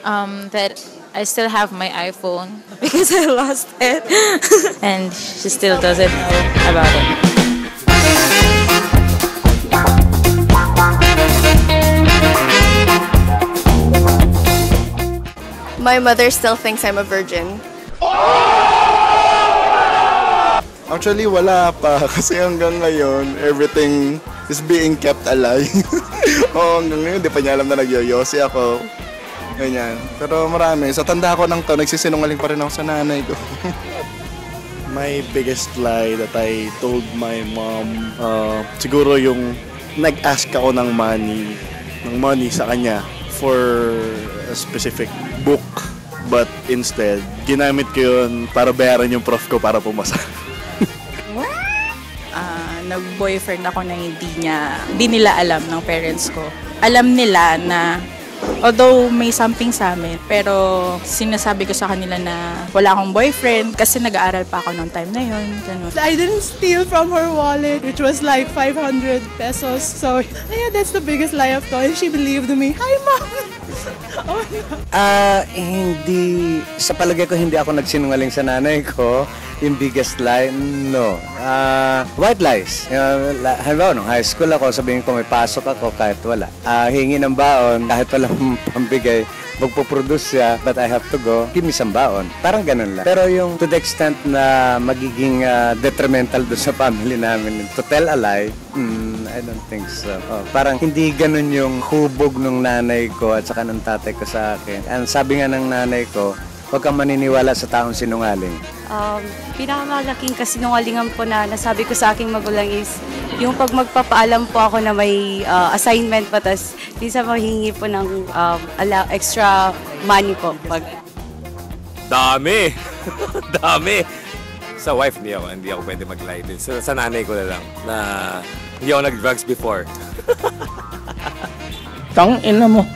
That I still have my iPhone because I lost it. And she still doesn't know about it. My mother still thinks I'm a virgin. Actually, wala pa. Kasi hanggang ngayon, everything is being kept alive. Oo, hanggang ngayon, di pa niya alam na nagyoyosi ako. Ganyan. Pero marami. Sa tanda ko ng to, nagsisinungaling pa rin ako sa nanay ko. My biggest lie that I told my mom, siguro yung nag-ask ako ng money sa kanya for a specific book. But instead, ginamit ko yun para bayaran yung prof ko para pumasa. Nag-boyfriend ako na hindi nila alam ng parents ko. Alam nila na although may something sa amin, pero sinasabi ko sa kanila na wala akong boyfriend kasi nag-aaral pa ako noong time na yun. Ganun. I didn't steal from her wallet, which was like 500 pesos. So, yeah, that's the biggest lie I've told. And she believed me. Hi, Mom! Oh, hindi, sa palagay ko hindi ako nagsinungaling sa nanay ko. Yung biggest lie, no. White lies. Halimbawa, nung high school ako, sabihin ko may pasok ako kahit wala. Hingi ng baon, kahit walang pambigay, magpo-produce siya, but I have to go, give me some baon. Parang ganun lang. Pero yung to the extent na magiging detrimental doon sa family namin, to tell a lie, I don't think so. Parang hindi ganun yung hubog ng nanay ko at saka ng tatay ko sa akin. And sabi nga ng nanay ko, huwag kang maniniwala sa taong sinungaling. Pinakamalaking kasinungalingan po na nasabi ko sa aking magulang is yung pag magpapaalam po ako na may assignment pa, tas minsan mahingi po ng extra money po. Dami! Dami! Sa wife, hindi ako pwede mag-lie din. Sa nanay ko na lang na hindi ako nag-drugs before. Tang ina mo.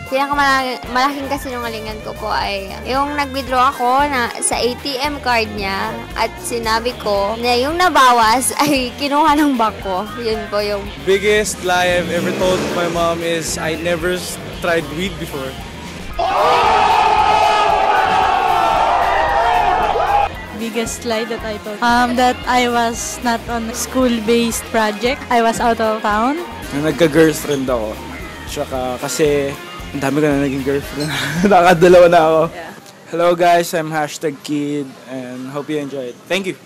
Malaking kasinungalingan ko po ay yung nag-withdraw ako sa ATM card niya at sinabi ko na yung nabawas ay kinuha ng bangko. Yun po yung biggest lie I've ever told my mom is I never tried weed before. Biggest lie that I told that I was not on a school-based project. I was out of town. Nagka-girlfriend ako. Tsaka kasi ang dami ko na naging girlfriend. Nakadalawa na ako. Yeah. Hello guys, I'm #kid and hope you enjoy it. Thank you.